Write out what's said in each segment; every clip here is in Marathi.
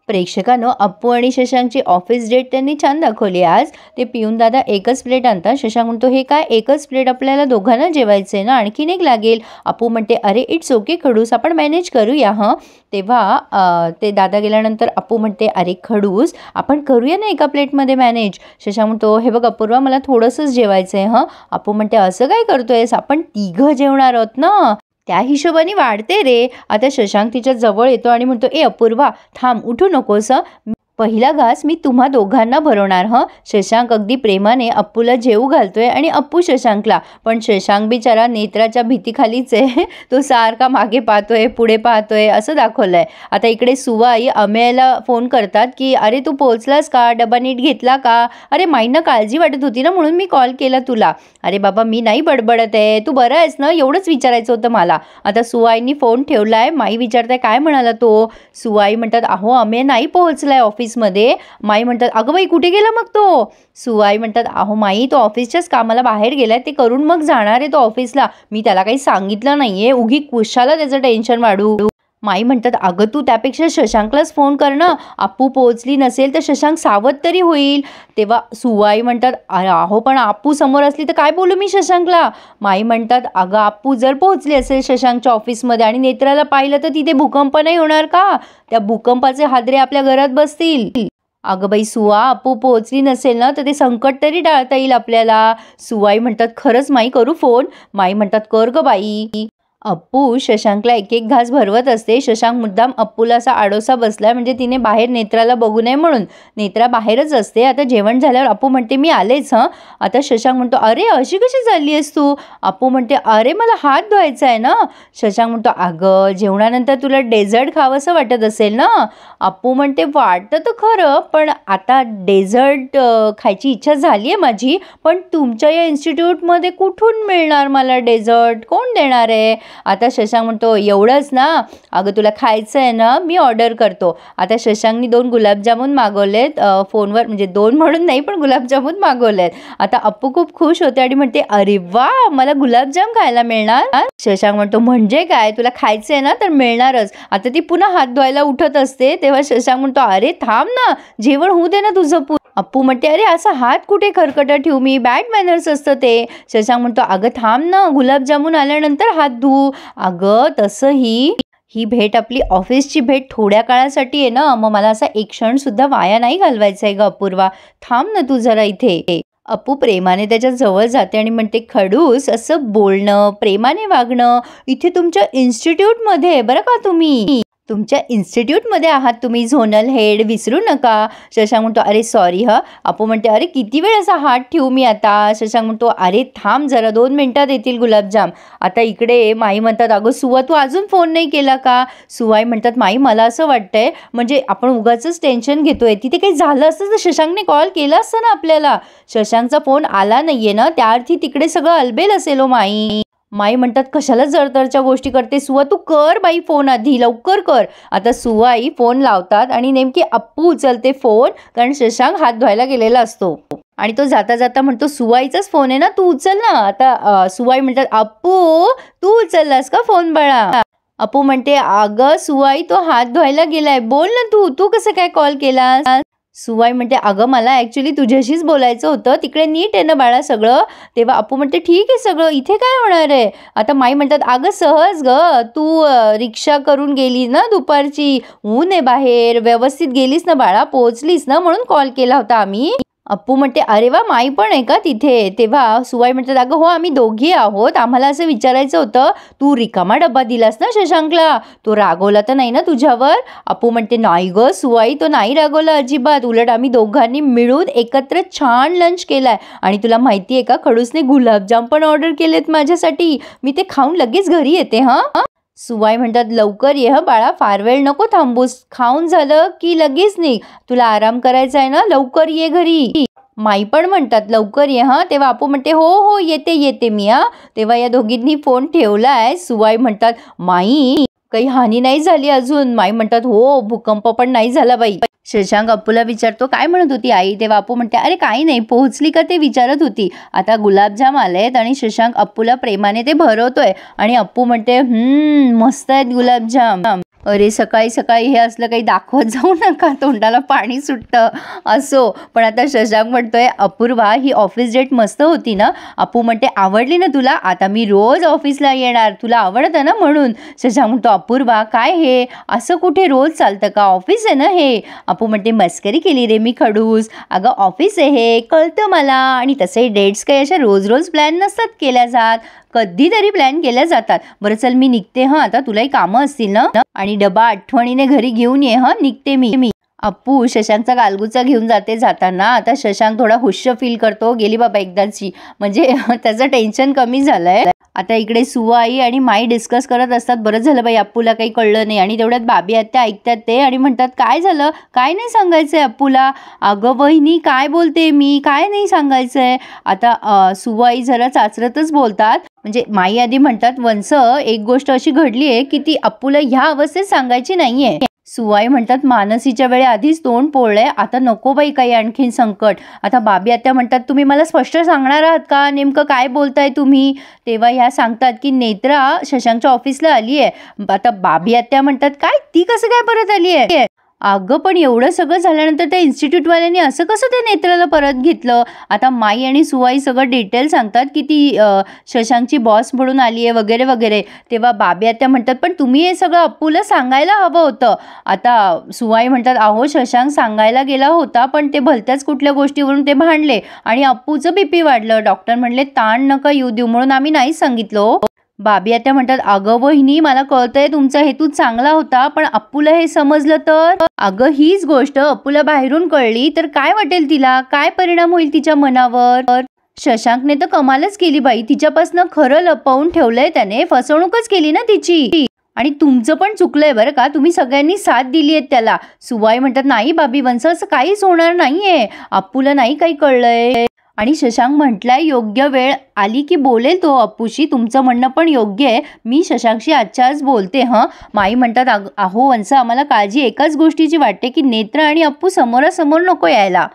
प्रेक्षकांनो, अप्पू आणि शशांकची ऑफिस डेट त्यांनी छान दाखवली आज. ते पिऊन दादा एकच प्लेट आणतात. शशांक म्हणतो, हे काय एकच प्लेट, आपल्याला दोघांना जेवायचंय ना, आणखीन एक लागेल. अप्पू म्हणते, अरे इट्स ओके खडूस, आपण मॅनेज करूया. तेव्हा ते दादा गेल्यानंतर अप्पू म्हणते, अरे खडूस, आपण करूया ना एका प्लेटमध्ये मॅनेज. शशांक म्हणतो, हे बघ अपूर्वा, मला थोडंसंच जेवायचंय. अप्पू म्हणते, असं काय करतोयस, आपण तिघं जेवणार आहोत ना, त्या हिशोबाने वाढते रे. आता शशांक तिच्या जवळ येतो आणि म्हणतो, ए अपूर्वा थांब, उठू नकोस. पहिला घास मी तुम्हा दोघांना भरवणार. शशांक अगदी प्रेमाने अप्पूला जेवू घालतोय आणि अप्पू शशांकला. पण शशांक बिचारा नेत्राच्या भीतीखालीच आहे. तो सारखा मागे पाहतोय, पुढे पाहतोय, असं दाखवलंय. आता इकडे सुवाई अमेयला फोन करतात की अरे तू पोहोचलास का, डबा नीट घेतला का. अरे माईंना काळजी वाटत होती ना, म्हणून मी कॉल केला तुला. अरे बाबा मी नाही बडबडत आहे, तू बरं आहेस ना, एवढंच विचारायचं होतं मला. आता सुवाईंनी फोन ठेवलाय. माई विचारताय काय म्हणाला तो. सुवाई म्हणतात, अहो अमेय नाही पोहोचलाय ऑफिसमध्ये. माई म्हणतात, अगं बाई कुठे गेला मग तो. सुवाई म्हणतात, अहो माई तो ऑफिसच्याच कामाला बाहेर गेलाय, ते करून मग जाणार आहे तो ऑफिसला. मी त्याला काही सांगितलं नाहीये, उगी कुशाला त्याचं टेन्शन वाढू. माई म्हणतात, अगं तू त्यापेक्षा शशांकलाच फोन कर ना, अप्पू पोहोचली नसेल तर शशांक सावध तरी होईल. तेव्हा सुवाई म्हणतात, अहो पण अप्पू समोर असली तर काय बोलू मी शशांकला. माई म्हणतात, अगं अप्पू जर पोहोचली असेल शशांकच्या ऑफिसमध्ये आणि नेत्राला पाहिलं तर तिथे भूकंप नाही होणार का, त्या भूकंपाचे हादरे आपल्या घरात बसतील. अगं बाई सुवा, अप्पू पोहोचली नसेल ना तर ते संकट तरी टाळता येईल आपल्याला. सुवाई म्हणतात, खरंच माई करू फोन. माई म्हणतात, कर ग बाई. अप्पू शशांकला एक एक घास भरवत असते. शशांक मुद्दाम अप्पूला असा आडोसा बसलाय, म्हणजे तिने बाहेर नेत्राला बघू नये म्हणून. नेत्रा बाहेरच असते. आता जेवण झाल्यावर अप्पू म्हणते, मी आलेच. आता शशांक म्हणतो, अरे अशी कशी चालली आहेस तू. अप्पू म्हणते, अरे मला हात धुवायचा आहे ना. शशांक म्हणतो, अगं जेवणानंतर तुला डेझर्ट खावंसं वाटत असेल ना. अप्पू म्हणते, वाटतं तर खरं, पण आता डेझर्ट खायची इच्छा झाली आहे माझी, पण तुमच्या या इन्स्टिट्यूटमध्ये कुठून मिळणार मला डेझर्ट, कोण देणार आहे. आता शशांक म्हणतो, एवढंच ना, अगं तुला खायचं आहे ना, मी ऑर्डर करतो. आता शशांकनी 2 गुलाबजामुन मागवलेत फोनवर, म्हणजे 2 म्हणून नाही पण गुलाबजामुन मागवलेत. आता अप्पू खूप खुश होते आणि म्हणते, अरे वा, मला गुलाबजाम खायला मिळणार. शशांक म्हणतो, म्हणजे काय, तुला खायचं आहे ना तर मिळणारच. आता ती पुन्हा हात धुवायला उठत असते. तेव्हा शशांक म्हणतो, अरे थांब ना, जेवण होऊ दे ना तुझं. अप्पू म्हणते, अरे असा हात कुठे खरकटा ठेवू मी, बॅड मॅनर्स असतं ते. शशांक म्हणतो, अगं थांब ना, गुलाबजामुन आल्यानंतर हात धू. अगं तसंही ही भेट आपली ऑफिसची भेट थोड्या काळासाठी आहे ना, मग मला असा एक क्षण सुद्धा वाया नाही घालवायचा आहे ग अपूर्वा, थांब ना तू जरा इथे. अप्पू प्रेमाने त्याच्या जवळ जाते आणि म्हणते, खडूस, असं बोलणं, प्रेमाने वागणं इथे तुमच्या इन्स्टिट्यूटमध्ये बरं का, तुमच्या इन्स्टिट्यूटमध्ये आहात तुम्ही, झोनल हेड विसरू नका. शशांक म्हणतो, अरे सॉरी. अप्पू म्हणते, अरे किती वेळ असा हात ठेवू मी आता. शशांक म्हणतो, अरे थांब जरा, 2 मिनिटात येतील गुलाबजाम. आता इकडे माई म्हणतात, अगं सुवा, तू अजून फोन नाही केला का. सुवाई म्हणतात, माई मला असं वाटतंय, म्हणजे आपण उगाचच टेन्शन घेतोय, तिथे काही झालं असतं तर शशांकने कॉल केला असता ना आपल्याला. शशांकचा फोन आला नाहीये ना, त्या अर्थी तिकडे सगळं अलबेल असेल. माई माई म्हणतात, कशाला जरतरच्या गोष्टी करते सुवा, तू कर बाई फोन, आधी लवकर कर. आता सुवाई फोन लावतात आणि नेमकी अप्पू उचलते फोन, कारण शशांक हात धुवायला गेलेला असतो आणि तो जाता जाता म्हणतो, सुवाईचाच फोन आहे ना, तू उचल ना. आता सुवाई म्हणतात, अप्पू तू उचललास का फोन बाळा. अप्पू म्हणते, अगं सुवाई, तो हात धुवायला गेलाय, बोल ना तू कसं काय कॉल केलास. सुवाई म्हणते, अगं मला ॲक्च्युली तुझ्याशीच बोलायचं होतं, तिकडे नीट आहे ना बाळा सगळं. तेव्हा अप्पू म्हणते, ठीक आहे सगळं, इथे काय होणार आहे. आता माई म्हणतात, अगं सहज ग, तू रिक्षा करून गेली ना दुपारची, ऊन आहे बाहेर, व्यवस्थित गेलीस ना बाळा, पोहोचलीस ना, म्हणून कॉल केला होता आम्ही. अप्पू म्हणते, अरे वा, माई पण आहे का तिथे. तेव्हा सुवाई म्हणतात, अगं हो, आम्ही दोघी आहोत, आम्हाला असं विचारायचं होतं, तू रिकामा डब्बा दिलास ना शशांकला, तो रागवला तर नाही ना तुझ्यावर. अप्पू म्हणते, नाही ग सुवाई, तो नाही रागवला अजिबात, उलट आम्ही दोघांनी मिळून एकत्र छान लंच केलाय. आणि तुला माहिती आहे का, खडूसने गुलाबजाम पण ऑर्डर केलेत माझ्यासाठी, मी ते खाऊन लगेच घरी येते. सुवाई म्हणतात, लवकर ये बाळा, फार वेळ नको थांबूस, खाऊन झालं की लगेच निघ, तुला आराम करायचा आहे ना, लवकर ये घरी. माई पण म्हणतात, लवकर ये. तेव्हा अप्पू म्हणते, हो येते मी. तेव्हा या दोघींनी फोन ठेवलाय. सुवाई म्हणतात, माई काही हानी नाही झाली अजून. माई म्हणतात, हो, भूकंप पण नाही झाला बाई. शशांक अप्पूला विचारतो, काय म्हणत होती आई. तेव्हा अप्पू म्हणते, अरे काही नाही, पोहोचली का ते विचारत होती. आता गुलाबजाम आलेत आणि शशांक अप्पूला प्रेमाने ते भरवतोय आणि अप्पू म्हणते, मस्त आहेत गुलाबजाम. अरे सकाळी सकाळी हे असलं काही दाखवत जाऊ नका, तोंडाला पाणी सुटतं. असो, पण आता शशांक म्हणतोय, अपूर्वा ही ऑफिस डेट मस्त होती ना. अपू म्हणते, आवडली ना तुला, आता मी रोज ऑफिसला येणार, तुला आवडतं ना म्हणून. शशांक म्हणतो, अपूर्वा काय हे, असं कुठे रोज चालतं का, ऑफिस आहे ना हे. अपू म्हणते, मस्करी केली रे मी खडूस, अगं ऑफिस आहे हे, कळतं मला. आणि तसे डेट्स काही अशा रोज रोज प्लॅन नसतात केल्या जात, कधीतरी प्लॅन केल्या जातात. बरं चल मी निघते हां, आता तुलाही कामं असतील ना, आणि डबा आठवणीने घरी घेऊन ये हां, निघते मी. अप्पू शशांकचा गालगुचा घेऊन जाताना आता शशांक थोडा हुश फील करतो, गेली बाबा एकदाची, म्हणजे त्याचं टेन्शन कमी झालंय. आता इकडे सुवाई आणि माई डिस्कस करत असतात, बरं झालं बाई अप्पूला काही कळलं नाही. आणि तेवढ्यात बाबी आत्या ऐकतात ते आणि म्हणतात, काय झालं, काय नाही सांगायचंय अप्पूला. अगं वहिनी काय बोलते मी, काय नाही सांगायचंय. आता सुवाई जरा चाचरतच बोलतात, म्हणजे माई आधी म्हणतात, वंस एक गोष्ट अशी घडली आहे की ती अप्पूला ह्या अवस्थेत सांगायची नाहीये. सुवाई म्हणतात, मानसीच्या वेळे आधीच तोंड पोळलंय, आता नको बाई काही आणखीन संकट. आता बाबी आत्या म्हणतात, तुम्ही मला स्पष्ट सांगणार आहात का, नेमकं काय बोलताय तुम्ही. तेव्हा ह्या सांगतात की नेत्रा शशांकच्या ऑफिसला आली आहे. आता बाबी आत्या म्हणतात, काय ती कसं काय परत आली आहे. अगं पण एवढं सगळं झाल्यानंतर त्या इन्स्टिट्यूटवाल्यांनी असं कसं त्या नेत्राला परत घेतलं. आता माई आणि सुवाई सगळं डिटेल सांगतात की ती शशांकची बॉस म्हणून आली आहे वगैरे वगैरे. तेव्हा बाबी आत्या म्हणतात, पण तुम्ही हे सगळं अप्पूला सांगायला हवं होतं. आता सुवाई म्हणतात, अहो शशांक सांगायला गेला होता, पण ते भलत्याच कुठल्या गोष्टीवरून ते भांडले आणि अप्पूचं बीपी वाढलं. डॉक्टर म्हणले ताण नका येऊ देऊ म्हणून आम्ही नाही सांगितलं. बाबी आत्या म्हणतात, अगं वहिनी मला कळतंय तुमचा हेतू चांगला होता, पण अप्पूला हे समजलं तर. अगं हीच गोष्ट अप्पूला बाहेरून कळली तर काय वाटेल तिला, काय परिणाम होईल तिच्या मनावर. शशांकने तर कमालच केली बाई, तिच्यापासून खरं लपवून ठेवलंय त्याने, फसवणूकच केली ना तिची. आणि तुमचं पण चुकलंय बरं का, तुम्ही सगळ्यांनी साथ दिली आहे त्याला. सुवाई म्हणतात, नाही बाबी वंश असं काहीच होणार नाहीये, अप्पूला नाही काही कळलंय. आणि शशांक म्हटलाय, योग्य वेळ आली की बोलेल तो अप्पूशी, तुमचं म्हणणं पण योग्य आहे, मी शशांकशी आजच्या आज बोलते हं. माई म्हणतात, अहो वंश आम्हाला काळजी एकाच गोष्टीची वाटते की नेत्र आणि अप्पू समोरासमोर नको यायला.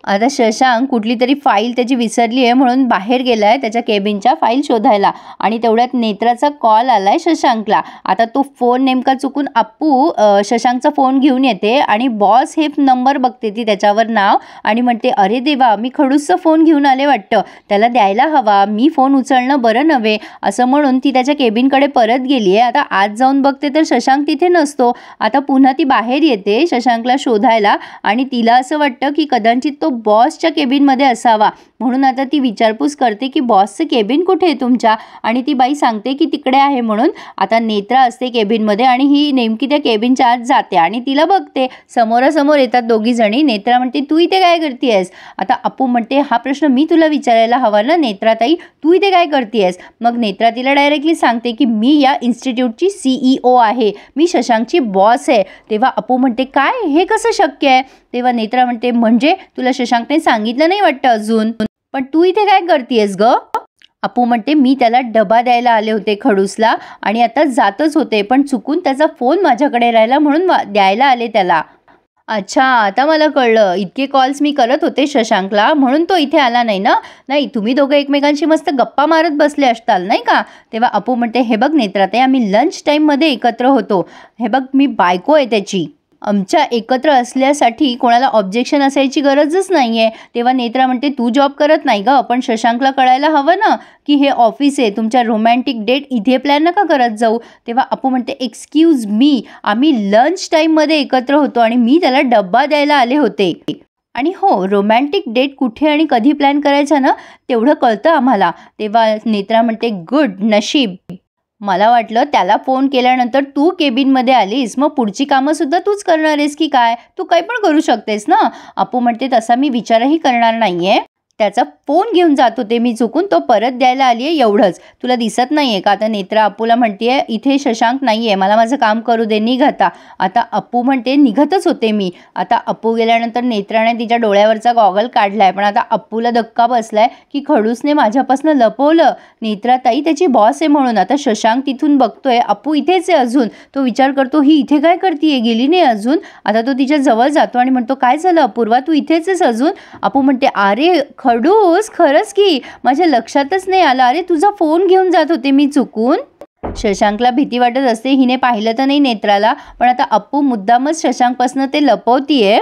आता शशांक कुठली तरी फाईल त्याची विसरली आहे म्हणून बाहेर गेलाय त्याच्या केबिनच्या फाईल शोधायला. आणि तेवढ्यात नेत्राचा कॉल आलाय शशांकला. आता तो फोन नेमका चुकून अप्पू शशांकचा फोन घेऊन येते आणि बॉस हे नंबर बघते ती त्याच्यावर नाव आणि म्हणते, अरे देवा मी खडूसचा फोन घेऊन आले वाटतं, त्याला द्यायला हवा, मी फोन उचलणं बरं नव्हे. असं म्हणून ती त्याच्या केबिनकडे परत गेली आहे. आता आज जाऊन बघते तर शशांक तिथे नसतो. आता पुन्हा ती बाहेर येते शशांकला शोधायला आणि तिला असं वाटतं की कदाचित तो बॉसच्या केबिनमध्ये असावा, म्हणून आता ती विचारपूस करते की बॉसचं केबिन कुठे आहे तुमच्या. आणि ती बाई सांगते की तिकडे आहे म्हणून. आता नेत्रा असते केबिनमध्ये आणि ही नेमकी त्या केबिनच्या आत जाते आणि तिला बघते. समोरासमोर येतात दोघी जणी. नेत्रा म्हणते, तू इथे काय करतेयस. आता अप्पू म्हणते, हा प्रश्न मी तुला विचारायला हवा ना नेत्राताई, तू इथे काय करतेयस. मग नेत्रा तिला डायरेक्टली सांगते की मी या इन्स्टिट्यूटची CEO आहे, मी शशांकची बॉस आहे. तेव्हा अप्पू म्हणते, काय हे कसं शक्य आहे. तेव्हा नेत्रा म्हणते, म्हणजे तुला शशांकने सांगितलं नाही वाटतं अजून, पण तू इथे काय करतेयस ग. अप्पू म्हणते, मी त्याला डबा द्यायला आले होते खडूसला आणि आता जातच होते, पण चुकून त्याचा फोन माझ्याकडे राहिला म्हणून द्यायला आले त्याला. अच्छा आता मला कळलं, इतके कॉल्स मी करत होते शशांकला म्हणून तो इथे आला नाही ना. नाही तुम्ही दोघं एकमेकांशी मस्त गप्पा मारत बसले असताल नाही का. तेव्हा अप्पू म्हणते, हे बघ नेत्राताई, आम्ही लंच टाईममध्ये एकत्र होतो, हे बघ मी बायको आहे त्याची, आमच्या एकत्र असल्यासाठी कोणाला ऑब्जेक्शन असायची गरजच नाही आहे. तेव्हा नेत्रा म्हणते, तू जॉब करत नाही ग, पण शशांकला कळायला हवं ना की हे ऑफिस आहे, तुमच्या रोमॅन्टिक डेट इथे प्लॅन नका करत जाऊ. तेव्हा अप्पू म्हणते, एक्सक्यूज मी, आम्ही लंच टाईममध्ये एकत्र होतो आणि मी त्याला डब्बा द्यायला आले होते. आणि हो, रोमॅन्टिक डेट कुठे आणि कधी प्लॅन करायचा ना तेवढं कळतं आम्हाला. तेव्हा नेत्रा म्हणते, गुड नशीब, मला वाटलं त्याला फोन केल्यानंतर तू केबिनमध्ये आलीस, मग पुढची कामंसुद्धा तूच करणार आहेस की काय, तू काही पण करू शकतेस ना. अप्पू म्हणते, तसा मी विचारही करणार नाही आहे, त्याचा फोन घेऊन जात होते मी चुकून, तो परत द्यायला आली आहे एवढंच, तुला दिसत नाही आहे का. आता नेत्रा अप्पूला म्हणते, इथे शशांक नाही आहे, मला माझं काम करू दे, निघ आता. आता अप्पू म्हणते, निघतच होते मी. आता अप्पू गेल्यानंतर नेत्राने तिच्या डोळ्यावरचा गॉगल काढलाय, पण आता अप्पूला धक्का बसलाय की खडूसने माझ्यापासून लपवलं, नेत्राताई त्याची बॉस आहे म्हणून. आता शशांक तिथून बघतोय अप्पू इथेच आहे अजून, तो विचार करतो, ही इथे काय करतीये, गेली नाही अजून. आता तो तिच्या जवळ जातो आणि म्हणतो, काय झालं अपूर्वा, तू इथेच आहेस अजून. अप्पू म्हणते, अरे खडूस, खरंच की माझ्या लक्षातच नाही आलं, अरे तुझा फोन घेऊन जात होते मी चुकून. शशांकला भीती वाटत असते, हिने पाहिलं तर नाही नेत्राला, पण आता अप्पू मुद्दामच शशांकपासून ते लपवतीये.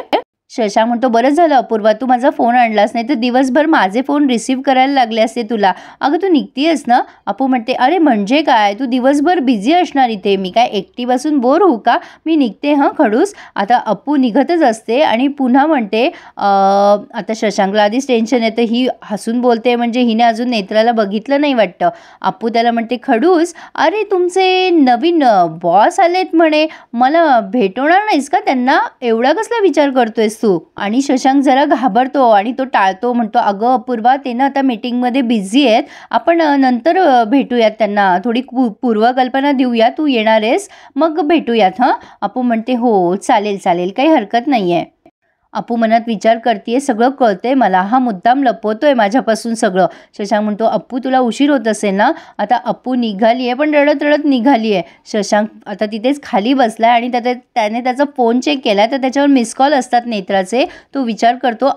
शशांक म्हणतो, बरं झालं अपूर्वा तू माझा फोन आणलास, नाही तर दिवसभर माझे फोन रिसीव्ह करायला लागले असते तुला. अगं तू निघतीयस ना. अप्पू म्हणते, अरे म्हणजे काय, तू दिवसभर बिझी असणार इथे, मी काय एकटी बसून बोर होऊ का, मी निघते हं खडूस. आता अप्पू निघतच असते आणि पुन्हा म्हणते, आता शशांकला आधीच टेन्शन येतं, ही हसून बोलते म्हणजे हिने अजून नेत्राला बघितलं नाही वाटतं. अप्पू त्याला म्हणते, खडूस अरे तुमचे नवीन बॉस आलेत म्हणे, मला भेटवणार नाहीस का त्यांना, एवढा कसला विचार करतोयस तू. आणि शशांक जरा घाबरतो आणि तो टाळतो, म्हणतो, अगं अपूर्वा ते ना आता मीटिंगमध्ये बिझी आहेत, आपण नंतर भेटूयात, त्यांना थोडी पूर्वकल्पना देऊया, तू येणार आहेस मग भेटूयात हं. अप्पू म्हणते, हो चालेल चालेल काही हरकत नाही आहे. अप्पू मनात विचार करते, सगळं कळतंय मला, हा मुद्दाम लपवतोय माझ्यापासून सगळं. शशांक म्हणतो, अप्पू तुला उशीर होत असेल ना. आता अप्पू निघाली आहे, पण रडत रडत निघाली आहे. शशांक आता तिथेच खाली बसला आणि त्याने त्याचा फोन चेक केला तर त्याच्यावर मिस कॉल असतात नेत्राचे. तो विचार करतो,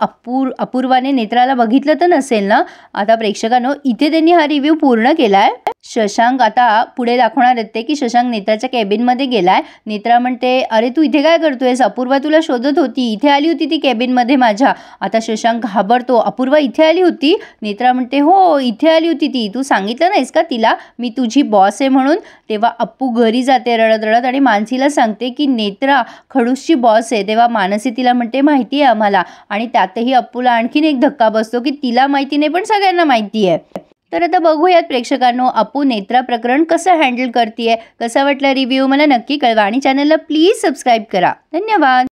अपूर्वाने नेत्राला बघितलं तर नसेल ना. आता प्रेक्षकांनो, इथे त्यांनी हा रिव्ह्यू पूर्ण केलाय. शशांक आता पुढे दाखवणार येते की शशांक नेत्राच्या केबिनमध्ये गेलाय. नेत्रा म्हणते, अरे तू इथे काय करतोयस, अपूर्वा तुला शोधत होती, इथे आली होती ती केबिनमध्ये माझ्या. आता शशांक घाबरतो, अपूर्वा इथे आली होती. नेत्रा म्हणते, हो इथे आली होती ती, तू सांगितलं नाहीस का तिला मी तुझी बॉस आहे म्हणून. तेव्हा अप्पू घरी जाते रडत रडत आणि मानसीला सांगते की नेत्रा खडूसची बॉस आहे. तेव्हा मानसी तिला म्हणते, माहिती आहे आम्हाला. आणि त्यातही अप्पूला आणखीन एक धक्का बसतो की तिला माहिती नाही पण सगळ्यांना माहिती आहे. तर आता बघूयात प्रेक्षकांनो, अप्पू नेत्रा प्रकरण कसं हँडल करते, कसा वाटला रिव्ह्यू मला नक्की कळवा आणि चॅनलला प्लीज सबस्क्राईब करा. धन्यवाद.